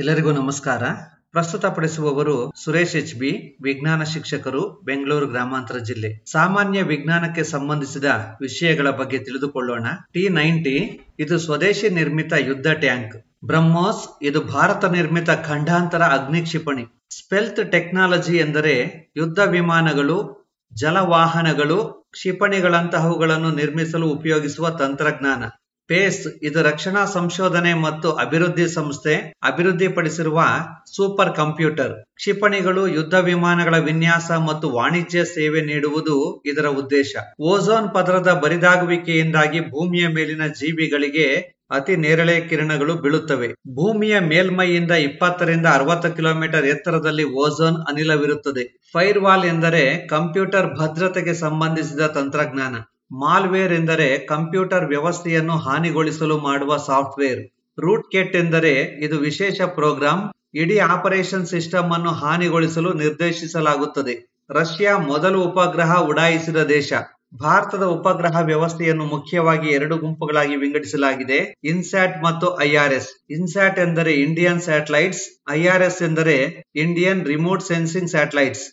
ಎಲ್ಲರಿಗೂ ನಮಸ್ಕಾರ. ಪ್ರಸ್ತುತಪಡಿಸುವವರು ಸುರೇಶ್ ಎಚ್.ಬಿ, ವಿಜ್ಞಾನ ಶಿಕ್ಷಕರು, ಬೆಂಗಳೂರು ಗ್ರಾಮಾಂತರ ಜಿಲ್ಲೆ. ಸಾಮಾನ್ಯ ವಿಜ್ಞಾನಕ್ಕೆ ಸಂಬಂಧಿಸಿದ ವಿಷಯಗಳ ಬಗ್ಗೆ ತಿಳಿದುಕೊಳ್ಳೋಣ. T-90 ಇದು ಸ್ವದೇಶಿ ನಿರ್ಮಿತ ಯುದ್ಧ ಟ್ಯಾಂಕ್. ಬ್ರಹ್ಮೋಸ್ ಇದು ಭಾರತ ನಿರ್ಮಿತ ಖಂಡಾಂತರ ಅಗ್ನಿ ಕ್ಷಿಪಣಿ. ಸ್ಟೆಲ್ತ್ ಟೆಕ್ನಾಲಜಿ ಎಂದರೆ ಯುದ್ಧ ವಿಮಾನಗಳು, ಜಲವಾಹನಗಳು, ಕ್ಷಿಪಣಿಗಳಂತಹವುಗಳನ್ನು ನಿರ್ಮಿಸಲು ಉಪಯೋಗಿಸುವ ತಂತ್ರಜ್ಞಾನ. ಪೇಸ್ ಇದು ರಕ್ಷಣಾ ಸಂಶೋಧನೆ ಮತ್ತು ಅಭಿವೃದ್ಧಿ ಸಂಸ್ಥೆ ಅಭಿವೃದ್ಧಿಪಡಿಸಿರುವ ಸೂಪರ್ ಕಂಪ್ಯೂಟರ್. ಕ್ಷಿಪಣಿಗಳು, ಯುದ್ಧ ವಿಮಾನಗಳ ವಿನ್ಯಾಸ ಮತ್ತು ವಾಣಿಜ್ಯ ಸೇವೆ ನೀಡುವುದು ಇದರ ಉದ್ದೇಶ. ಓಝೋನ್ ಪದರದ ಬರಿದಾಗುವಿಕೆಯಿಂದಾಗಿ ಭೂಮಿಯ ಮೇಲಿನ ಜೀವಿಗಳಿಗೆ ಅತಿ ನೇರಳೆ ಕಿರಣಗಳು ಬೀಳುತ್ತವೆ. ಭೂಮಿಯ ಮೇಲ್ಮೈಯಿಂದ 20 ರಿಂದ 60 ಕಿಲೋಮೀಟರ್ ಎತ್ತರದಲ್ಲಿ ಓಝೋನ್ ಅನಿಲವಿರುತ್ತದೆ. ಫೈರ್ ವಾಲ್ ಎಂದರೆ ಕಂಪ್ಯೂಟರ್ ಭದ್ರತೆಗೆ ಸಂಬಂಧಿಸಿದ ತಂತ್ರಜ್ಞಾನ. ಮಾಲ್ವೇರ್ ಎಂದರೆ ಕಂಪ್ಯೂಟರ್ ವ್ಯವಸ್ಥೆಯನ್ನು ಹಾನಿಗೊಳಿಸಲು ಮಾಡುವ ಸಾಫ್ಟ್ವೇರ್. ರೂಟ್ ಕೆಟ್ ಎಂದರೆ ಇದು ವಿಶೇಷ ಪ್ರೋಗ್ರಾಂ. ಇಡೀ ಆಪರೇಷನ್ ಸಿಸ್ಟಮ್ ಅನ್ನು ಹಾನಿಗೊಳಿಸಲು ನಿರ್ದೇಶಿಸಲಾಗುತ್ತದೆ. ರಷ್ಯಾ ಮೊದಲು ಉಪಗ್ರಹ ಉಡಾಯಿಸಿದ ದೇಶ. ಭಾರತದ ಉಪಗ್ರಹ ವ್ಯವಸ್ಥೆಯನ್ನು ಮುಖ್ಯವಾಗಿ 2 ಗುಂಪುಗಳಾಗಿ ವಿಂಗಡಿಸಲಾಗಿದೆ: ಇನ್ಸ್ಯಾಟ್ ಮತ್ತು ಐಆರ್ಎಸ್. ಇನ್ಸ್ಯಾಟ್ ಎಂದರೆ ಇಂಡಿಯನ್ ಸ್ಯಾಟಲೈಟ್ಸ್, ಐಆರ್ಎಸ್ ಎಂದರೆ Indian remote sensing satellites.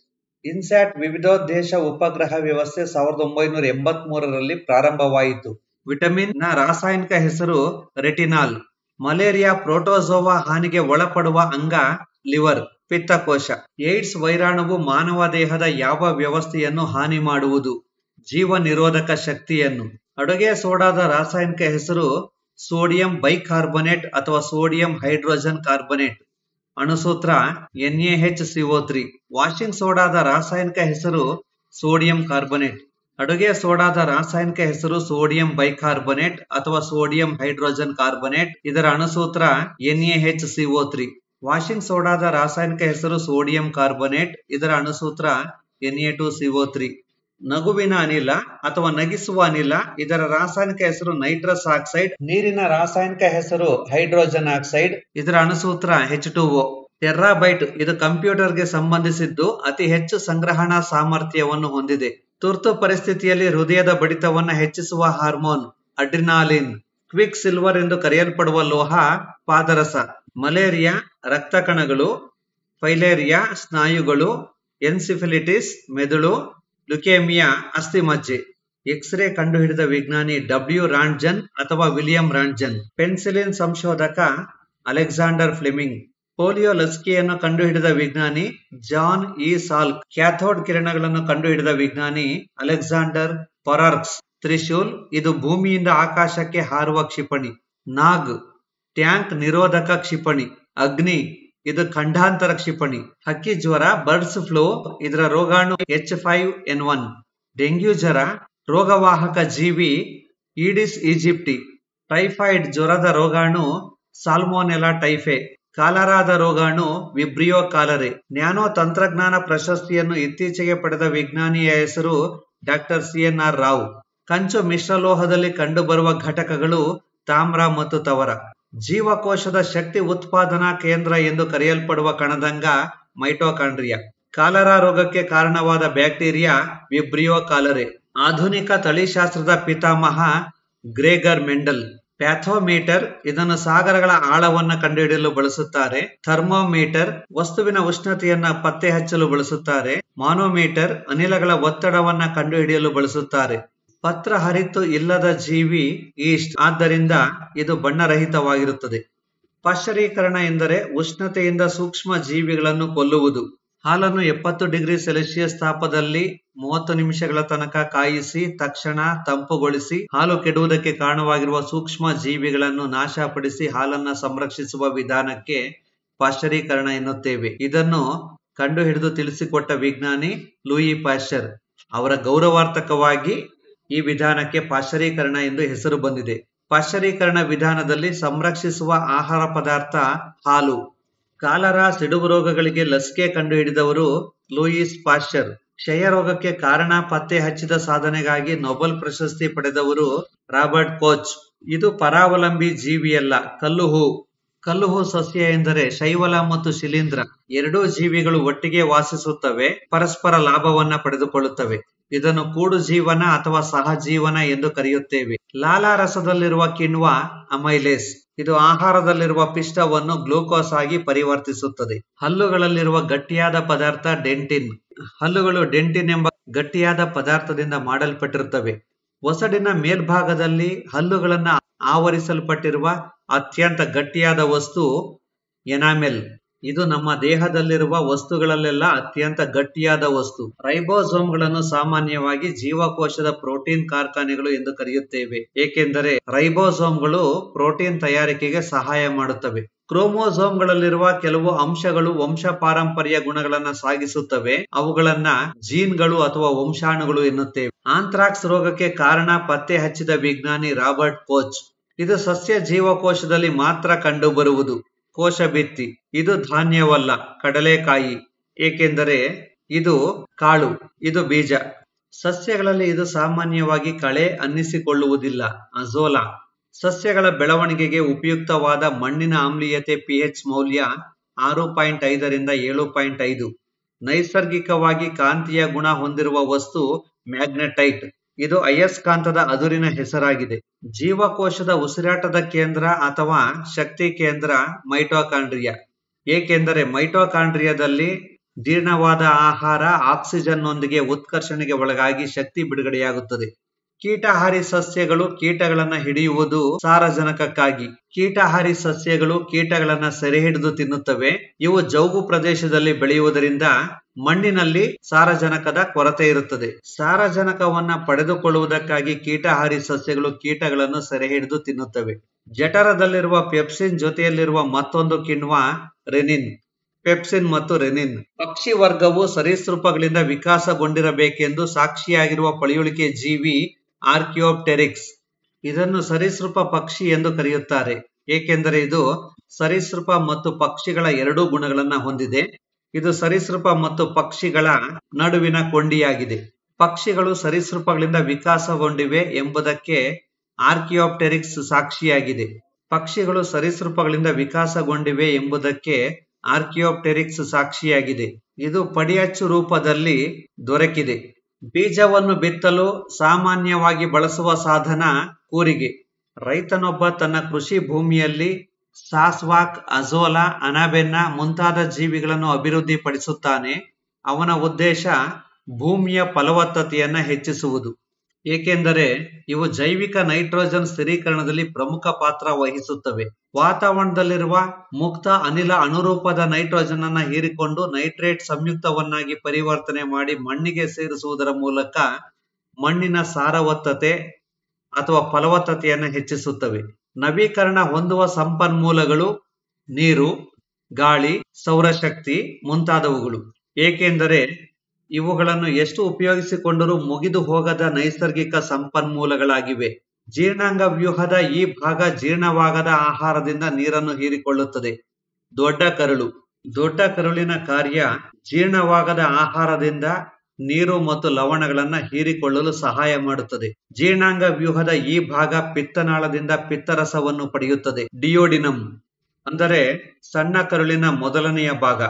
INSAT ವಿವಿಧೋದ್ದೇಶ ಉಪಗ್ರಹ ವ್ಯವಸ್ಥೆ 1983ರಲ್ಲಿ ಪ್ರಾರಂಭವಾಯಿತು. ವಿಟಮಿನ್ ನ ರಾಸಾಯನಿಕ ಹೆಸರು ರೆಟಿನಾಲ್. ಮಲೇರಿಯಾ ಪ್ರೋಟೋಜೋವಾ ಹಾನಿಗೆ ಒಳಪಡುವ ಅಂಗ ಲಿವರ್, ಪಿತ್ತಕೋಶ. ಏಡ್ಸ್ ವೈರಾಣುವು ಮಾನವ ದೇಹದ ಯಾವ ವ್ಯವಸ್ಥೆಯನ್ನು ಹಾನಿ ಮಾಡುವುದು? ಜೀವ ನಿರೋಧಕ ಶಕ್ತಿಯನ್ನು. ಅಡುಗೆ ಸೋಡಾದ ರಾಸಾಯನಿಕ ಹೆಸರು ಸೋಡಿಯಂ ಬೈಕಾರ್ಬೊನೇಟ್ ಅಥವಾ ಸೋಡಿಯಂ ಹೈಡ್ರೋಜನ್ ಕಾರ್ಬೊನೇಟ್. ಅಣುಸೂತ್ರ NaHCO3. ವಾಷಿಂಗ್ ಸೋಡಾದ ರಾಸಾಯನಿಕ ಹೆಸರು ಸೋಡಿಯಂ ಕಾರ್ಬೊನೇಟ್. ಅಡುಗೆ ಸೋಡಾದ ರಾಸಾಯನಿಕ ಹೆಸರು ಸೋಡಿಯಂ ಬೈಕಾರ್ಬೊನೇಟ್ ಅಥವಾ ಸೋಡಿಯಂ ಹೈಡ್ರೋಜನ್ ಕಾರ್ಬೊನೇಟ್. ಇದರ ಅಣುಸೂತ್ರ NaHCO3. ವಾಷಿಂಗ್ ಸೋಡಾದ ರಾಸಾಯನಿಕ ಹೆಸರು ಸೋಡಿಯಂ ಕಾರ್ಬೊನೇಟ್. ಇದರ ಅಣುಸೂತ್ರ Na2CO3. ನಗುವಿನ ಅನಿಲ ಅಥವಾ ನಗಿಸುವ ಅನಿಲ. ಇದರ ರಾಸಾಯನಿಕ ಹೆಸರು ನೈಟ್ರಸ್ ಆಕ್ಸೈಡ್. ನೀರಿನ ರಾಸಾಯನಿಕ ಹೆಸರು ಹೈಡ್ರೋಜನ್ ಆಕ್ಸೈಡ್. ಇದರ ಅಣುಸೂತ್ರ H2O. ಟೆರಾಬೈಟ್ ಇದು ಕಂಪ್ಯೂಟರ್ಗೆ ಸಂಬಂಧಿಸಿದ್ದು ಅತಿ ಹೆಚ್ಚು ಸಂಗ್ರಹಣಾ ಸಾಮರ್ಥ್ಯವನ್ನು ಹೊಂದಿದೆ. ತುರ್ತು ಪರಿಸ್ಥಿತಿಯಲ್ಲಿ ಹೃದಯದ ಬಡಿತವನ್ನು ಹೆಚ್ಚಿಸುವ ಹಾರ್ಮೋನ್ ಅಡ್ರಿನಾಲಿನ್. ಕ್ವಿಕ್ ಸಿಲ್ವರ್ ಎಂದು ಕರೆಯಲ್ಪಡುವ ಲೋಹ ಪಾದರಸ. ಮಲೇರಿಯಾ ರಕ್ತ ಕಣಗಳು, ಫೈಲೇರಿಯಾ ಸ್ನಾಯುಗಳು, ಎನ್ಸಿಫಿಲಿಟಿಸ್ ಮೆದುಳು, ಲ್ಯುಕೇಮಿಯಾ ಅಸ್ಥಿಮಜ್ಜೆ. ಎಕ್ಸ್ರೇ ಕಂಡುಹಿಡಿದ ವಿಜ್ಞಾನಿ W. ರಾಂಟ್ಜನ್ ಅಥವಾ ವಿಲಿಯಂ ರಾಂಟ್ಜನ್. ಪೆನ್ಸಿಲಿನ್ ಸಂಶೋಧಕ ಅಲೆಕ್ಸಾಂಡರ್ ಫ್ಲೆಮಿಂಗ್. ಪೋಲಿಯೋ ಲಸಿಕೆಯನ್ನು ಕಂಡುಹಿಡಿದ ವಿಜ್ಞಾನಿ ಜಾನ್ ಇ ಸಾಲ್ಕ್. ಕ್ಯಾಥೋಡ್ ಕಿರಣಗಳನ್ನು ಕಂಡುಹಿಡಿದ ವಿಜ್ಞಾನಿ ಅಲೆಕ್ಸಾಂಡರ್ ಪೊರಾರ್ಕ್ಸ್. ತ್ರಿಶೂಲ್ ಇದು ಭೂಮಿಯಿಂದ ಆಕಾಶಕ್ಕೆ ಹಾರುವ ಕ್ಷಿಪಣಿ. ನಾಗ್ ಟ್ಯಾಂಕ್ ನಿರೋಧಕ ಕ್ಷಿಪಣಿ. ಅಗ್ನಿ ಇದು ಖಂಡಾಂತರ ಕ್ಷಿಪಣಿ. ಹಕ್ಕಿ ಜ್ವರ ಬರ್ಡ್ಸ್ ಫ್ಲೂ. ಇದರ ರೋಗಾಣು H5N1. ಡೆಂಗ್ಯೂ ಜ್ವರ ರೋಗವಾಹಕ ಜೀವಿ ಈಡಿಸ್ ಈಜಿಪ್ಟಿ. ಟೈಫಾಯ್ಡ್ ಜ್ವರದ ರೋಗಾಣು ಸಾಲ್ಮೊನೆಲ್ಲಾ ಟೈಫೆ. ಕಾಲರಾದ ರೋಗಾಣು ವಿಬ್ರಿಯೋ ಕಾಲರೆ. ನ್ಯಾನೋ ತಂತ್ರಜ್ಞಾನ ಪ್ರಶಸ್ತಿಯನ್ನು ಇತ್ತೀಚೆಗೆ ಪಡೆದ ವಿಜ್ಞಾನಿಯ ಹೆಸರು ಡಾ CNR ರಾವ್. ಕಂಚು ಮಿಶ್ರಲೋಹದಲ್ಲಿ ಕಂಡುಬರುವ ಘಟಕಗಳು ತಾಮ್ರ ಮತ್ತು ತವರ. ಜೀವಕೋಶದ ಶಕ್ತಿ ಉತ್ಪಾದನಾ ಕೇಂದ್ರ ಎಂದು ಕರೆಯಲ್ಪಡುವ ಕಣದಂಗ ಮೈಟೋಕಾಂಡ್ರಿಯಾ. ಕಾಲರಾ ರೋಗಕ್ಕೆ ಕಾರಣವಾದ ಬ್ಯಾಕ್ಟೀರಿಯಾ ವಿಬ್ರಿಯೋ ಕಾಲರೆ. ಆಧುನಿಕ ತಳಿಶಾಸ್ತ್ರದ ಪಿತಾಮಹ ಗ್ರೆಗರ್ ಮೆಂಡಲ್. ಪ್ಯಾಥೋಮೀಟರ್ ಇದನ್ನು ಸಾಗರಗಳ ಆಳವನ್ನು ಕಂಡುಹಿಡಿಯಲು ಬಳಸುತ್ತಾರೆ. ಥರ್ಮೋಮೀಟರ್ ವಸ್ತುವಿನ ಉಷ್ಣತೆಯನ್ನ ಪತ್ತೆ ಹಚ್ಚಲು ಬಳಸುತ್ತಾರೆ. ಮಾನೋಮೀಟರ್ ಅನಿಲಗಳ ಒತ್ತಡವನ್ನ ಕಂಡುಹಿಡಿಯಲು ಬಳಸುತ್ತಾರೆ. ಪತ್ರ ಹರಿತು ಇಲ್ಲದ ಜೀವಿ ಈಸ್ಟ್, ಆದ್ದರಿಂದ ಇದು ಬಣ್ಣರಹಿತವಾಗಿರುತ್ತದೆ. ಪಾಶ್ಚರೀಕರಣ ಎಂದರೆ ಉಷ್ಣತೆಯಿಂದ ಸೂಕ್ಷ್ಮ ಜೀವಿಗಳನ್ನು ಕೊಲ್ಲುವುದು. ಹಾಲನ್ನು 70 ಡಿಗ್ರಿ ಸೆಲ್ಸಿಯಸ್ ತಾಪದಲ್ಲಿ 30 ನಿಮಿಷಗಳ ತನಕ ಕಾಯಿಸಿ ತಕ್ಷಣ ತಂಪುಗೊಳಿಸಿ ಹಾಲು ಕೆಡುವುದಕ್ಕೆ ಕಾರಣವಾಗಿರುವ ಸೂಕ್ಷ್ಮ ಜೀವಿಗಳನ್ನು ನಾಶಪಡಿಸಿ ಹಾಲನ್ನ ಸಂರಕ್ಷಿಸುವ ವಿಧಾನಕ್ಕೆ ಪಾಶ್ಚರೀಕರಣ ಎನ್ನುತ್ತೇವೆ. ಇದನ್ನು ಕಂಡುಹಿಡಿದು ತಿಳಿಸಿಕೊಟ್ಟ ವಿಜ್ಞಾನಿ ಲೂಯಿ ಪಾಶ್ಚರ್. ಅವರ ಗೌರವಾರ್ಥಕವಾಗಿ ಈ ವಿಧಾನಕ್ಕೆ ಪಾಶ್ಚರೀಕರಣ ಎಂದು ಹೆಸರು ಬಂದಿದೆ. ಪಾಶ್ಚರೀಕರಣ ವಿಧಾನದಲ್ಲಿ ಸಂರಕ್ಷಿಸುವ ಆಹಾರ ಪದಾರ್ಥ ಹಾಲು. ಕಾಲರಾ, ಸಿಡುಬು ರೋಗಗಳಿಗೆ ಲಸಿಕೆ ಕಂಡುಹಿಡಿದವರು ಲೂಯಿಸ್ ಪಾಶ್ಚರ್. ಕ್ಷಯ ರೋಗಕ್ಕೆ ಕಾರಣ ಪತ್ತೆ ಹಚ್ಚಿದ ಸಾಧನೆಗಾಗಿ ನೊಬೆಲ್ ಪ್ರಶಸ್ತಿ ಪಡೆದವರು ರಾಬರ್ಟ್ ಕೋಚ್. ಇದು ಪರಾವಲಂಬಿ ಜೀವಿಯಲ್ಲ, ಕಲ್ಲುಹೂ. ಕಲ್ಲುಹು ಸಸ್ಯ ಎಂದರೆ ಶೈವಲ ಮತ್ತು ಶಿಲೀಂಧ್ರ ಎರಡೂ ಜೀವಿಗಳು ಒಟ್ಟಿಗೆ ವಾಸಿಸುತ್ತವೆ, ಪರಸ್ಪರ ಲಾಭವನ್ನ ಪಡೆದುಕೊಳ್ಳುತ್ತವೆ. ಇದನ್ನು ಕೂಡು ಜೀವನ ಅಥವಾ ಸಹಜೀವನ ಎಂದು ಕರೆಯುತ್ತೇವೆ. ಲಾಲಾರಸದಲ್ಲಿರುವ ಕಿಣ್ವ ಅಮೈಲೇಸ್ ಇದು ಆಹಾರದಲ್ಲಿರುವ ಪಿಷ್ಟವನ್ನು ಗ್ಲೂಕೋಸ್ ಆಗಿ ಪರಿವರ್ತಿಸುತ್ತದೆ. ಹಲ್ಲುಗಳಲ್ಲಿರುವ ಗಟ್ಟಿಯಾದ ಪದಾರ್ಥ ಡೆಂಟಿನ್. ಹಲ್ಲುಗಳು ಡೆಂಟಿನ್ ಎಂಬ ಗಟ್ಟಿಯಾದ ಪದಾರ್ಥದಿಂದ ಮಾಡಲ್ಪಟ್ಟಿರುತ್ತವೆ. ಒಸಡಿನ ಮೇಲ್ಭಾಗದಲ್ಲಿ ಹಲ್ಲುಗಳನ್ನ ಆವರಿಸಲ್ಪಟ್ಟಿರುವ ಅತ್ಯಂತ ಗಟ್ಟಿಯಾದ ವಸ್ತು ಎನಾಮೆಲ್. ಇದು ನಮ್ಮ ದೇಹದಲ್ಲಿರುವ ವಸ್ತುಗಳಲ್ಲೆಲ್ಲ ಅತ್ಯಂತ ಗಟ್ಟಿಯಾದ ವಸ್ತು. ರೈಬೋಸೋಮ್ಗಳನ್ನು ಸಾಮಾನ್ಯವಾಗಿ ಜೀವಕೋಶದ ಪ್ರೋಟೀನ್ ಕಾರ್ಖಾನೆಗಳು ಎಂದು ಕರೆಯುತ್ತೇವೆ, ಏಕೆಂದರೆ ರೈಬೋಸೋಮ್ಗಳು ಪ್ರೋಟೀನ್ ತಯಾರಿಕೆಗೆ ಸಹಾಯ ಮಾಡುತ್ತವೆ. ಕ್ರೋಮೋಸೋಮ್ಗಳಲ್ಲಿರುವ ಕೆಲವು ಅಂಶಗಳು ವಂಶ ಪಾರಂಪರ್ಯ ಗುಣಗಳನ್ನ ಸಾಗಿಸುತ್ತವೆ. ಅವುಗಳನ್ನ ಜೀನ್ಗಳು ಅಥವಾ ವಂಶಾಣುಗಳು ಎನ್ನುತ್ತೇವೆ. ಆಂಥ್ರಾಕ್ಸ್ ರೋಗಕ್ಕೆ ಕಾರಣ ಪತ್ತೆ ಹಚ್ಚಿದ ವಿಜ್ಞಾನಿ ರಾಬರ್ಟ್ ಕೋಚ್. ಇದು ಸಸ್ಯ ಜೀವಕೋಶದಲ್ಲಿ ಮಾತ್ರ ಕಂಡುಬರುವುದು. ಕೋಶ ಭಿತ್ತಿ. ಇದು ಧಾನ್ಯವಲ್ಲ, ಕಡಲೆಕಾಯಿ, ಏಕೆಂದರೆ ಇದು ಕಾಳು, ಇದು ಬೀಜ. ಸಸ್ಯಗಳಲ್ಲಿ ಇದು ಸಾಮಾನ್ಯವಾಗಿ ಕಳೆ ಅನ್ನಿಸಿಕೊಳ್ಳುವುದಿಲ್ಲ. ಅಜೋಲಾ. ಸಸ್ಯಗಳ ಬೆಳವಣಿಗೆಗೆ ಉಪಯುಕ್ತವಾದ ಮಣ್ಣಿನ ಆಮ್ಲೀಯತೆ pH ಮೌಲ್ಯ 6.5 ರಿಂದ 7.5. ನೈಸರ್ಗಿಕವಾಗಿ ಕಾಂತೀಯ ಗುಣ ಹೊಂದಿರುವ ವಸ್ತು ಮ್ಯಾಗ್ನೆಟೈಟ್. ಇದು ಅಯಸ್ಕಾಂತದ ಅದುರಿನ ಹೆಸರಾಗಿದೆ. ಜೀವಕೋಶದ ಉಸಿರಾಟದ ಕೇಂದ್ರ ಅಥವಾ ಶಕ್ತಿ ಕೇಂದ್ರ ಮೈಟೊಕಾಂಡ್ರಿಯಾ, ಏಕೆಂದರೆ ಮೈಟೊಕಾಂಡ್ರಿಯಾದಲ್ಲಿ ಜೀರ್ಣವಾದ ಆಹಾರ ಆಕ್ಸಿಜನ್ನೊಂದಿಗೆ ಉತ್ಕರ್ಷಣೆಗೆ ಒಳಗಾಗಿ ಶಕ್ತಿ ಬಿಡುಗಡೆಯಾಗುತ್ತದೆ. ಕೀಟಹಾರಿ ಸಸ್ಯಗಳು ಕೀಟಗಳನ್ನ ಹಿಡಿಯುವುದು ಸಾರಜನಕಕ್ಕಾಗಿ. ಕೀಟಹಾರಿ ಸಸ್ಯಗಳು ಕೀಟಗಳನ್ನ ಸೆರೆ ಹಿಡಿದು ತಿನ್ನುತ್ತವೆ. ಇವು ಜೌಗು ಪ್ರದೇಶದಲ್ಲಿ ಬೆಳೆಯುವುದರಿಂದ ಮಣ್ಣಿನಲ್ಲಿ ಸಾರಜನಕದ ಕೊರತೆ ಇರುತ್ತದೆ. ಸಾರಜನಕವನ್ನ ಪಡೆದುಕೊಳ್ಳುವುದಕ್ಕಾಗಿ ಕೀಟಹಾರಿ ಸಸ್ಯಗಳು ಕೀಟಗಳನ್ನು ಸೆರೆ ಹಿಡಿದು ತಿನ್ನುತ್ತವೆ. ಜಠರದಲ್ಲಿರುವ ಪೆಪ್ಸಿನ್ ಜೊತೆಯಲ್ಲಿರುವ ಮತ್ತೊಂದು ಕಿಣ್ವ ರೆನಿನ್. ಪೆಪ್ಸಿನ್ ಮತ್ತು ರೆನಿನ್. ಪಕ್ಷಿ ವರ್ಗವು ಸರೀಸೃಪಗಳಿಂದ ವಿಕಾಸಗೊಂಡಿರಬೇಕೆಂದು ಸಾಕ್ಷಿಯಾಗಿರುವ ಪಳೆಯುಳಿಕೆ ಜೀವಿ ಆರ್ಕಿಯೋಪ್ಟೆರಿಕ್ಸ್. ಇದನ್ನು ಸರೀಸೃಪ ಪಕ್ಷಿ ಎಂದು ಕರೆಯುತ್ತಾರೆ, ಏಕೆಂದರೆ ಇದು ಸರೀಸೃಪ ಮತ್ತು ಪಕ್ಷಿಗಳ ಎರಡೂ ಗುಣಗಳನ್ನ ಹೊಂದಿದೆ. ಇದು ಸರೀಸೃಪ ಮತ್ತು ಪಕ್ಷಿಗಳ ನಡುವಿನ ಕೊಂಡಿಯಾಗಿದೆ. ಪಕ್ಷಿಗಳು ಸರೀಸೃಪಗಳಿಂದ ವಿಕಾಸಗೊಂಡಿವೆ ಎಂಬುದಕ್ಕೆ ಆರ್ಕಿಯೋಪ್ಟೆರಿಕ್ಸ್ ಸಾಕ್ಷಿಯಾಗಿದೆ. ಪಕ್ಷಿಗಳು ಸರೀಸೃಪಗಳಿಂದ ವಿಕಾಸಗೊಂಡಿವೆ ಎಂಬುದಕ್ಕೆ ಆರ್ಕಿಯೋಪ್ಟೆರಿಕ್ಸ್ ಸಾಕ್ಷಿಯಾಗಿದೆ. ಇದು ಪಡಿಯಚ್ಚು ರೂಪದಲ್ಲಿ ದೊರಕಿದೆ. ಬೀಜವನ್ನು ಬಿತ್ತಲು ಸಾಮಾನ್ಯವಾಗಿ ಬಳಸುವ ಸಾಧನ ಕೂರಿಗೆ. ರೈತನೊಬ್ಬ ತನ್ನ ಕೃಷಿ ಭೂಮಿಯಲ್ಲಿ ಸಾಸ್ವಾಕ್, ಅಜೋಲಾ, ಅನಾಬೆನ್ನ ಮುಂತಾದ ಜೀವಿಗಳನ್ನು ಅಭಿವೃದ್ಧಿಪಡಿಸುತ್ತಾನೆ. ಅವನ ಉದ್ದೇಶ ಭೂಮಿಯ ಫಲವತ್ತತೆಯನ್ನ ಹೆಚ್ಚಿಸುವುದು, ಏಕೆಂದರೆ ಇವು ಜೈವಿಕ ನೈಟ್ರೋಜನ್ ಸ್ಥಿರೀಕರಣದಲ್ಲಿ ಪ್ರಮುಖ ಪಾತ್ರ ವಹಿಸುತ್ತವೆ. ವಾತಾವರಣದಲ್ಲಿರುವ ಮುಕ್ತ ಅನಿಲ ಅನುರೂಪದ ನೈಟ್ರೋಜನ್ ಅನ್ನ ಹೀರಿಕೊಂಡು ನೈಟ್ರೇಟ್ ಸಂಯುಕ್ತವನ್ನಾಗಿ ಪರಿವರ್ತನೆ ಮಾಡಿ ಮಣ್ಣಿಗೆ ಸೇರಿಸುವುದರ ಮೂಲಕ ಮಣ್ಣಿನ ಸಾರವತ್ತತೆ ಅಥವಾ ಫಲವತ್ತತೆಯನ್ನು ಹೆಚ್ಚಿಸುತ್ತವೆ. ನವೀಕರಣ ಹೊಂದುವ ಸಂಪನ್ಮೂಲಗಳು ನೀರು, ಗಾಳಿ, ಸೌರಶಕ್ತಿ ಮುಂತಾದವುಗಳು, ಏಕೆಂದರೆ ಇವುಗಳನ್ನು ಎಷ್ಟು ಉಪಯೋಗಿಸಿಕೊಂಡರೂ ಮುಗಿದು ಹೋಗದ ನೈಸರ್ಗಿಕ ಸಂಪನ್ಮೂಲಗಳಾಗಿವೆ. ಜೀರ್ಣಾಂಗ ವ್ಯೂಹದ ಈ ಭಾಗ ಜೀರ್ಣವಾಗದ ಆಹಾರದಿಂದ ನೀರನ್ನು ಹೀರಿಕೊಳ್ಳುತ್ತದೆ. ದೊಡ್ಡ ಕರುಳು. ದೊಡ್ಡ ಕರುಳಿನ ಕಾರ್ಯ ಜೀರ್ಣವಾಗದ ಆಹಾರದಿಂದ ನೀರು ಮತ್ತು ಲವಣಗಳನ್ನ ಹೀರಿಕೊಳ್ಳಲು ಸಹಾಯ ಮಾಡುತ್ತದೆ. ಜೀರ್ಣಾಂಗ ವ್ಯೂಹದ ಈ ಭಾಗ ಪಿತ್ತನಾಳದಿಂದ ಪಿತ್ತರಸವನ್ನು ಪಡೆಯುತ್ತದೆ. ಡಿಯೋಡಿನಮ್ ಅಂದರೆ ಸಣ್ಣ ಕರುಳಿನ ಮೊದಲನೆಯ ಭಾಗ.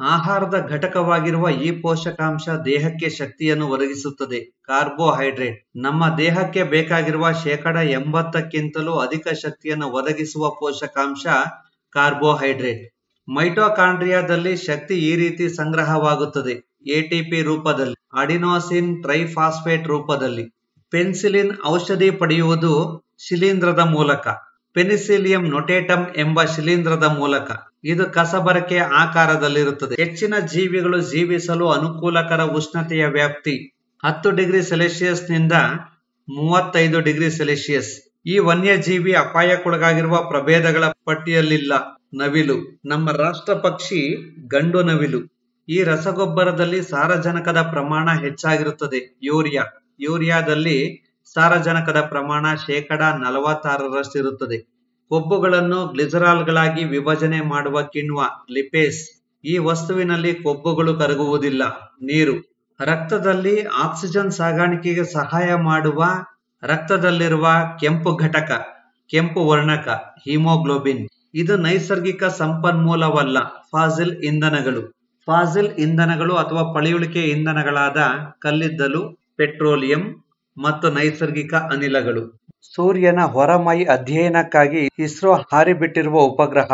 ಆಹಾರದ ಘಟಕವಾಗಿರುವ ಈ ಪೋಷಕಾಂಶ ದೇಹಕ್ಕೆ ಶಕ್ತಿಯನ್ನು ಒದಗಿಸುತ್ತದೆ. ಕಾರ್ಬೋಹೈಡ್ರೇಟ್. ನಮ್ಮ ದೇಹಕ್ಕೆ ಬೇಕಾಗಿರುವ 80%ಕ್ಕಿಂತಲೂ ಅಧಿಕ ಶಕ್ತಿಯನ್ನು ಒದಗಿಸುವ ಪೋಷಕಾಂಶ ಕಾರ್ಬೋಹೈಡ್ರೇಟ್. ಮೈಟೊಕಾಂಡ್ರಿಯಾದಲ್ಲಿ ಶಕ್ತಿ ಈ ರೀತಿ ಸಂಗ್ರಹವಾಗುತ್ತದೆ: ಎಟಿಪಿ ರೂಪದಲ್ಲಿ, ಅಡಿನೋಸಿನ್ ಟ್ರೈಫಾಸ್ಫೇಟ್ ರೂಪದಲ್ಲಿ. ಪೆನ್ಸಿಲಿನ್ ಔಷಧಿ ಪಡೆಯುವುದು ಶಿಲೀಂಧ್ರದ ಮೂಲಕ, ಪೆನಿಸಿಲಿಯಂ ನೊಟೇಟಮ್ ಎಂಬ ಶಿಲೀಂಧ್ರದ ಮೂಲಕ. ಇದು ಕಸಬರಕೆ ಆಕಾರದಲ್ಲಿರುತ್ತದೆ. ಹೆಚ್ಚಿನ ಜೀವಿಗಳು ಜೀವಿಸಲು ಅನುಕೂಲಕರ ಉಷ್ಣತೆಯ ವ್ಯಾಪ್ತಿ 10 ಡಿಗ್ರಿ ಸೆಲ್ಸಿಯಸ್ ನಿಂದ 35 ಡಿಗ್ರಿ ಸೆಲ್ಸಿಯಸ್. ಈ ವನ್ಯಜೀವಿ ಅಪಾಯಕ್ಕೊಳಗಾಗಿರುವ ಪ್ರಭೇದಗಳ ಪಟ್ಟಿಯಲ್ಲಿಲ್ಲ. ನವಿಲು. ನಮ್ಮ ರಾಷ್ಟ್ರ ಪಕ್ಷಿ ಗಂಡು ನವಿಲು. ಈ ರಸಗೊಬ್ಬರದಲ್ಲಿ ಸಾರಜನಕದ ಪ್ರಮಾಣ ಹೆಚ್ಚಾಗಿರುತ್ತದೆ. ಯೂರಿಯಾದಲ್ಲಿ ಸಾರಜನಕದ ಪ್ರಮಾಣ 46%ರಷ್ಟಿರುತ್ತದೆ. ಕೊಬ್ಬುಗಳನ್ನು ಗ್ಲಿಸರಾಲ್ಗಳಾಗಿ ವಿಭಜನೆ ಮಾಡುವ ಕಿಣ್ವ ಲಿಪೇಸ್. ಈ ವಸ್ತುವಿನಲ್ಲಿ ಕೊಬ್ಬುಗಳು ಕರಗುವುದಿಲ್ಲ. ನೀರು. ರಕ್ತದಲ್ಲಿ ಆಕ್ಸಿಜನ್ ಸಾಗಾಣಿಕೆಗೆ ಸಹಾಯ ಮಾಡುವ ರಕ್ತದಲ್ಲಿರುವ ಕೆಂಪು ಘಟಕ, ಕೆಂಪು ವರ್ಣಕ, ಹಿಮೋಗ್ಲೋಬಿನ್. ಇದು ನೈಸರ್ಗಿಕ ಸಂಪನ್ಮೂಲವಲ್ಲ. ಫಾಸಿಲ್ ಇಂಧನಗಳು. ಫಾಸಿಲ್ ಇಂಧನಗಳು ಅಥವಾ ಪಳೆಯುಳಿಕೆ ಇಂಧನಗಳಾದ ಕಲ್ಲಿದ್ದಲು, ಪೆಟ್ರೋಲಿಯಂ ಮತ್ತು ನೈಸರ್ಗಿಕ ಅನಿಲಗಳು. ಸೂರ್ಯನ ಹೊರಮೈ ಅಧ್ಯಯನಕ್ಕಾಗಿ ಇಸ್ರೋ ಹಾರಿಬಿಟ್ಟಿರುವ ಉಪಗ್ರಹ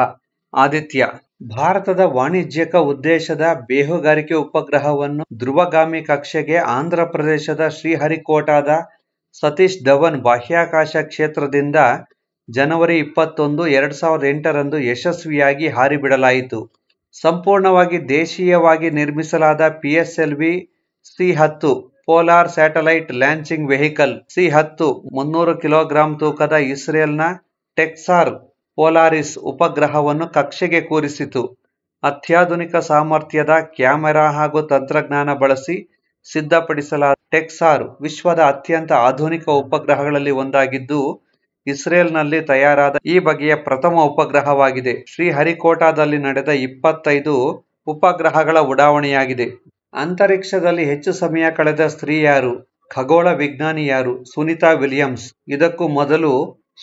ಆದಿತ್ಯ. ಭಾರತದ ವಾಣಿಜ್ಯಿಕ ಉದ್ದೇಶದ ಬೇಹುಗಾರಿಕೆ ಉಪಗ್ರಹವನ್ನು ಧ್ರುವಗಾಮಿ ಕಕ್ಷೆಗೆ ಆಂಧ್ರಪ್ರದೇಶದ ಶ್ರೀಹರಿಕೋಟಾದ ಸತೀಶ್ ಧವನ್ ಬಾಹ್ಯಾಕಾಶ ಕ್ಷೇತ್ರದಿಂದ ಜನವರಿ 21, 2008ರಂದು ಯಶಸ್ವಿಯಾಗಿ ಹಾರಿಬಿಡಲಾಯಿತು. ಸಂಪೂರ್ಣವಾಗಿ ದೇಶೀಯವಾಗಿ ನಿರ್ಮಿಸಲಾದ PSLV C-10 polar satellite launching vehicle C-10 300 kilogram ತೂಕದ ಇಸ್ರೇಲ್ನ ಟೆಕ್ಸಾರ್ ಪೋಲಾರಿಸ್ ಉಪಗ್ರಹವನ್ನು ಕಕ್ಷೆಗೆ ಕೂರಿಸಿತು. ಅತ್ಯಾಧುನಿಕ ಸಾಮರ್ಥ್ಯದ ಕ್ಯಾಮೆರಾ ಹಾಗೂ ತಂತ್ರಜ್ಞಾನ ಬಳಸಿ ಸಿದ್ಧಪಡಿಸಲಾದ ಟೆಕ್ಸಾರ್ ವಿಶ್ವದ ಅತ್ಯಂತ ಆಧುನಿಕ ಉಪಗ್ರಹಗಳಲ್ಲಿ ಒಂದಾಗಿದ್ದು, ಇಸ್ರೇಲ್ನಲ್ಲಿ ತಯಾರಾದ ಈ ಬಗೆಯ ಪ್ರಥಮ ಉಪಗ್ರಹವಾಗಿದೆ. ಶ್ರೀಹರಿಕೋಟಾದಲ್ಲಿ ನಡೆದ 25 ಉಪಗ್ರಹಗಳ ಉಡಾವಣೆಯಾಗಿದೆ. ಅಂತರಿಕ್ಷದಲ್ಲಿ ಹೆಚ್ಚು ಸಮಯ ಕಳೆದ ಸ್ತ್ರೀ ಯಾರು? ಖಗೋಳ ವಿಜ್ಞಾನಿ ಯಾರು? ಸುನಿತಾ ವಿಲಿಯಮ್ಸ್. ಇದಕ್ಕೂ ಮೊದಲು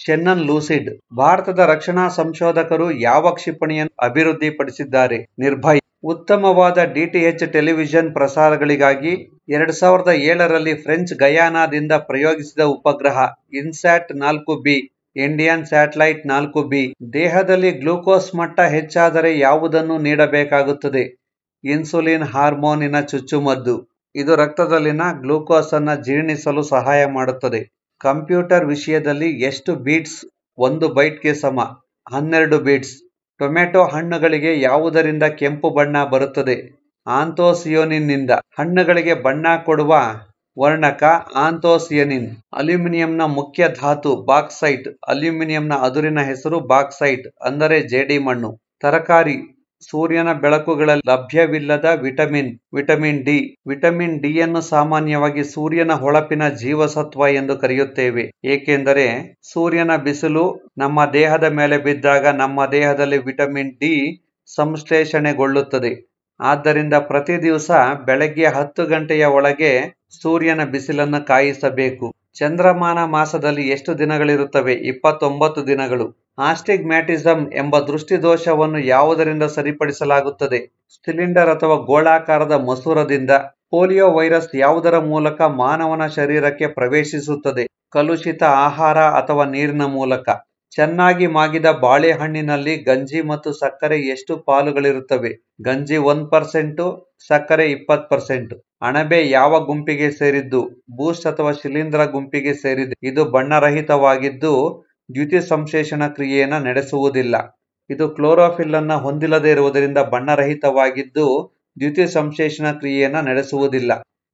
ಶೆನ್ನನ್ ಲೂಸಿಡ್. ಭಾರತದ ರಕ್ಷಣಾ ಸಂಶೋಧಕರು ಯಾವ ಕ್ಷಿಪಣಿಯನ್ನು ಅಭಿವೃದ್ಧಿಪಡಿಸಿದ್ದಾರೆ? ನಿರ್ಭಯ್. ಉತ್ತಮವಾದ DTH ಟೆಲಿವಿಷನ್ ಪ್ರಸಾರಗಳಿಗಾಗಿ 2007ರಲ್ಲಿ ಫ್ರೆಂಚ್ ಗಯಾನಾದಿಂದ ಪ್ರಯೋಗಿಸಿದ ಉಪಗ್ರಹ INSAT 4B Indian satellite 4B. ದೇಹದಲ್ಲಿ ಗ್ಲೂಕೋಸ್ ಮಟ್ಟ ಹೆಚ್ಚಾದರೆ ಯಾವುದನ್ನು ನೀಡಬೇಕಾಗುತ್ತದೆ? ಇನ್ಸುಲಿನ್ ಹಾರ್ಮೋನಿನ ಚುಚ್ಚುಮದ್ದು. ಇದು ರಕ್ತದಲ್ಲಿನ ಗ್ಲೂಕೋಸ್ ಅನ್ನು ಜೀರ್ಣಿಸಲು ಸಹಾಯ ಮಾಡುತ್ತದೆ. ಕಂಪ್ಯೂಟರ್ ವಿಷಯದಲ್ಲಿ ಎಷ್ಟು ಬೀಟ್ಸ್ 1 ಬೈಟ್ಗೆ ಸಮ? 12 ಬೀಟ್ಸ್. ಟೊಮೆಟೊ ಹಣ್ಣುಗಳಿಗೆ ಯಾವುದರಿಂದ ಕೆಂಪು ಬಣ್ಣ ಬರುತ್ತದೆ? ಆಂಥೋಸಿಯಾನಿನ್ನಿಂದ. ಹಣ್ಣುಗಳಿಗೆ ಬಣ್ಣ ಕೊಡುವ ವರ್ಣಕ ಆಂಥೋಸಿಯಾನಿನ್. ಅಲ್ಯೂಮಿನಿಯಂನ ಮುಖ್ಯ ಧಾತು ಬಾಕ್ಸೈಟ್. ಅಲ್ಯೂಮಿನಿಯಂನ ಅದುರಿನ ಹೆಸರು ಬಾಕ್ಸೈಟ್, ಅಂದರೆ ಜೇಡಿಮಣ್ಣು. ತರಕಾರಿ. ಸೂರ್ಯನ ಬೆಳಕುಗಳಲ್ಲಿ ಲಭ್ಯವಿಲ್ಲದ ವಿಟಮಿನ್ ಡಿ. ವಿಟಮಿನ್ ಡಿ ಯನ್ನು ಸಾಮಾನ್ಯವಾಗಿ ಸೂರ್ಯನ ಹೊಳಪಿನ ಜೀವಸತ್ವ ಎಂದು ಕರೆಯುತ್ತೇವೆ, ಏಕೆಂದರೆ ಸೂರ್ಯನ ಬಿಸಿಲು ನಮ್ಮ ದೇಹದ ಮೇಲೆ ಬಿದ್ದಾಗ ನಮ್ಮ ದೇಹದಲ್ಲಿ ವಿಟಮಿನ್ ಡಿ ಸಂಶ್ಲೇಷಣೆಗೊಳ್ಳುತ್ತದೆ. ಆದ್ದರಿಂದ ಪ್ರತಿ ದಿವಸ ಬೆಳಗ್ಗೆ 10 ಗಂಟೆಯ ಒಳಗೆ ಸೂರ್ಯನ ಬಿಸಿಲನ್ನು ಕಾಯಿಸಬೇಕು. ಚಂದ್ರಮಾನ ಮಾಸದಲ್ಲಿ ಎಷ್ಟು ದಿನಗಳಿರುತ್ತವೆ? 29 ದಿನಗಳು. ಆಸ್ಟಿಗ್ಮ್ಯಾಟಿಸಮ್ ಎಂಬ ದೃಷ್ಟಿದೋಷವನ್ನು ಯಾವುದರಿಂದ ಸರಿಪಡಿಸಲಾಗುತ್ತದೆ? ಸಿಲಿಂಡರ್ ಅಥವಾ ಗೋಳಾಕಾರದ ಮಸೂರದಿಂದ. ಪೋಲಿಯೋ ವೈರಸ್ ಯಾವುದರ ಮೂಲಕ ಮಾನವನ ಶರೀರಕ್ಕೆ ಪ್ರವೇಶಿಸುತ್ತದೆ? ಕಲುಷಿತ ಆಹಾರ ಅಥವಾ ನೀರಿನ ಮೂಲಕ. ಚೆನ್ನಾಗಿ ಮಾಗಿದ ಬಾಳೆಹಣ್ಣಿನಲ್ಲಿ ಗಂಜಿ ಮತ್ತು ಸಕ್ಕರೆ ಎಷ್ಟು ಪಾಲುಗಳಿರುತ್ತವೆ? ಗಂಜಿ 1%, ಸಕ್ಕರೆ 20%. ಅಣಬೆ ಯಾವ ಗುಂಪಿಗೆ ಸೇರಿದ್ದು? ಬೂಸ್ಟ್ ಅಥವಾ ಶಿಲೀಂಧ್ರ ಗುಂಪಿಗೆ ಸೇರಿದೆ. ಇದು ಬಣ್ಣರಹಿತವಾಗಿದ್ದು ದ್ಯುತಿ ಸಂಶ್ಲೇಷಣ ಕ್ರಿಯೆಯನ್ನು ನಡೆಸುವುದಿಲ್ಲ. ಇದು ಕ್ಲೋರೋಫಿಲ್ ಅನ್ನು ಹೊಂದಿಲ್ಲದೆ ಇರುವುದರಿಂದ ಬಣ್ಣರಹಿತವಾಗಿದ್ದು ದ್ಯುತಿ ಸಂಶ್ಲೇಷಣ ಕ್ರಿಯೆಯನ್ನು ನಡೆಸುವುದಿಲ್ಲ.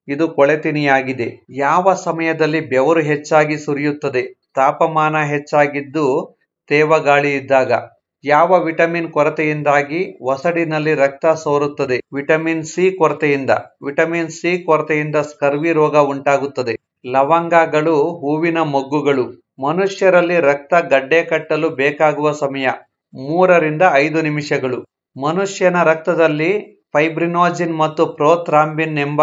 ಇದು ಕೊಳೆತಿನಿಯಾಗಿದೆ. ಯಾವ ಸಮಯದಲ್ಲಿ ಬೆವರು ಹೆಚ್ಚಾಗಿ ಸುರಿಯುತ್ತದೆ? ತಾಪಮಾನ ಹೆಚ್ಚಾಗಿದ್ದು ತೇವಗಾಳಿ ಇದ್ದಾಗ. ಯಾವ ವಿಟಮಿನ್ ಕೊರತೆಯಿಂದಾಗಿ ಒಸಡಿನಲ್ಲಿ ರಕ್ತ ಸೋರುತ್ತದೆ? ವಿಟಮಿನ್ ಸಿ ಕೊರತೆಯಿಂದ. ವಿಟಮಿನ್ ಸಿ ಕೊರತೆಯಿಂದ ಸ್ಕರ್ವಿ ರೋಗ ಉಂಟಾಗುತ್ತದೆ. ಲವಂಗಗಳು ಹೂವಿನ ಮೊಗ್ಗುಗಳು. ಮನುಷ್ಯರಲ್ಲಿ ರಕ್ತ ಗಡ್ಡೆ ಕಟ್ಟಲು ಬೇಕಾಗುವ ಸಮಯ 3 ರಿಂದ 5 ನಿಮಿಷಗಳು. ಮನುಷ್ಯನ ರಕ್ತದಲ್ಲಿ ಫೈಬ್ರಿನೋಜಿನ್ ಮತ್ತು ಪ್ರೋಥ್ರಾಂಬಿನ್ ಎಂಬ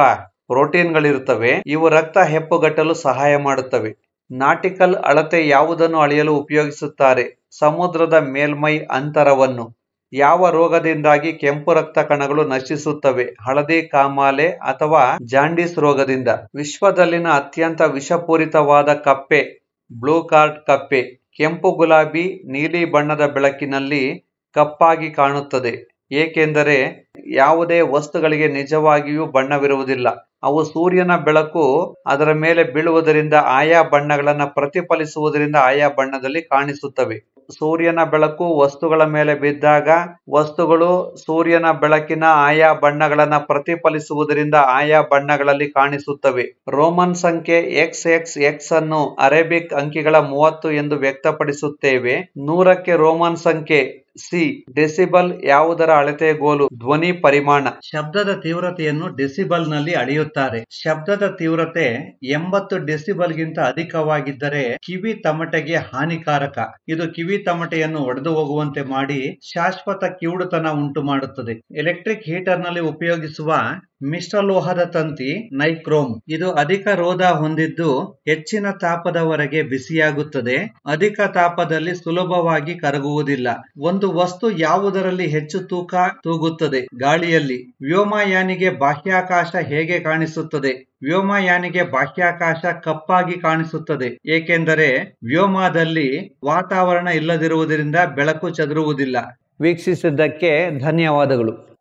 ಪ್ರೋಟೀನ್ಗಳಿರುತ್ತವೆ. ಇವು ರಕ್ತ ಹೆಪ್ಪುಗಟ್ಟಲು ಸಹಾಯ ಮಾಡುತ್ತವೆ. ನಾಟಿಕಲ್ ಅಳತೆ ಯಾವುದನ್ನು ಅಳೆಯಲು ಉಪಯೋಗಿಸುತ್ತಾರೆ? ಸಮುದ್ರದ ಮೇಲ್ಮೈ ಅಂತರವನ್ನು. ಯಾವ ರೋಗದಿಂದಾಗಿ ಕೆಂಪು ರಕ್ತ ಕಣಗಳು ನಶಿಸುತ್ತವೆ? ಹಳದಿ ಕಾಮಾಲೆ ಅಥವಾ ಜಾಂಡೀಸ್ ರೋಗದಿಂದ. ವಿಶ್ವದಲ್ಲಿನ ಅತ್ಯಂತ ವಿಷಪೂರಿತವಾದ ಕಪ್ಪೆ ಬ್ಲೂ ಕಾರ್ಟ್ ಕಪ್ಪೆ. ಕೆಂಪು ಗುಲಾಬಿ ನೀಲಿ ಬಣ್ಣದ ಬೆಳಕಿನಲ್ಲಿ ಕಪ್ಪಾಗಿ ಕಾಣುತ್ತದೆ, ಏಕೆಂದರೆ ಯಾವುದೇ ವಸ್ತುಗಳಿಗೆ ನಿಜವಾಗಿಯೂ ಬಣ್ಣವಿರುವುದಿಲ್ಲ. ಅವು ಸೂರ್ಯನ ಬೆಳಕು ಅದರ ಮೇಲೆ ಬೀಳುವುದರಿಂದ ಆಯಾ ಬಣ್ಣಗಳನ್ನು ಪ್ರತಿಫಲಿಸುವುದರಿಂದ ಆಯಾ ಬಣ್ಣದಲ್ಲಿ ಕಾಣಿಸುತ್ತವೆ. ಸೂರ್ಯನ ಬೆಳಕು ವಸ್ತುಗಳ ಮೇಲೆ ಬಿದ್ದಾಗ ವಸ್ತುಗಳು ಸೂರ್ಯನ ಬೆಳಕಿನ ಆಯಾ ಬಣ್ಣಗಳನ್ನು ಪ್ರತಿಫಲಿಸುವುದರಿಂದ ಆಯಾ ಬಣ್ಣಗಳಲ್ಲಿ ಕಾಣಿಸುತ್ತವೆ. ರೋಮನ್ ಸಂಖ್ಯೆ XXX ಅನ್ನು ಅರೇಬಿಕ್ ಅಂಕಿಗಳ 30 ಎಂದು ವ್ಯಕ್ತಪಡಿಸುತ್ತೇವೆ. 100ಕ್ಕೆ ರೋಮನ್ ಸಂಖ್ಯೆ ಸಿ. ಡೆಸಿಬಲ್ ಯಾವುದರ ಅಳತೆಗೋಲು? ಧ್ವನಿ ಪರಿಮಾಣ. ಶಬ್ದದ ತೀವ್ರತೆಯನ್ನು ಡೆಸಿಬಲ್ ನಲ್ಲಿ ಅಳೆಯುತ್ತಾರೆ. ಶಬ್ದದ ತೀವ್ರತೆ 80 ಡೆಸಿಬಲ್ ಗಿಂತ ಅಧಿಕವಾಗಿದ್ದರೆ ಕಿವಿ ತಮಟೆಗೆ ಹಾನಿಕಾರಕ. ಇದು ಕಿವಿ ತಮಟೆಯನ್ನು ಒಡೆದು ಹೋಗುವಂತೆ ಮಾಡಿ ಶಾಶ್ವತ ಕಿವುಡುತನ ಉಂಟು ಮಾಡುತ್ತದೆ. ಎಲೆಕ್ಟ್ರಿಕ್ ಹೀಟರ್ ನಲ್ಲಿ ಉಪಯೋಗಿಸುವ ಮಿಶ್ರಲೋಹದ ತಂತಿ ನೈಕ್ರೋಮ್. ಇದು ಅಧಿಕ ರೋಧ ಹೊಂದಿದ್ದು ಹೆಚ್ಚಿನ ತಾಪದವರೆಗೆ ಬಿಸಿಯಾಗುತ್ತದೆ. ಅಧಿಕ ತಾಪದಲ್ಲಿ ಸುಲಭವಾಗಿ ಕರಗುವುದಿಲ್ಲ. ಒಂದು ವಸ್ತು ಯಾವುದರಲ್ಲಿ ಹೆಚ್ಚು ತೂಕ ತೂಗುತ್ತದೆ? ಗಾಳಿಯಲ್ಲಿ. ವ್ಯೋಮಯಾನಿಗೆ ಬಾಹ್ಯಾಕಾಶ ಹೇಗೆ ಕಾಣಿಸುತ್ತದೆ? ವ್ಯೋಮಯಾನಿಗೆ ಬಾಹ್ಯಾಕಾಶ ಕಪ್ಪಾಗಿ ಕಾಣಿಸುತ್ತದೆ, ಏಕೆಂದರೆ ವ್ಯೋಮದಲ್ಲಿ ವಾತಾವರಣ ಇಲ್ಲದಿರುವುದರಿಂದ ಬೆಳಕು ಚದುರುವುದಿಲ್ಲ. ವೀಕ್ಷಿಸಿದ್ದಕ್ಕೆ ಧನ್ಯವಾದಗಳು.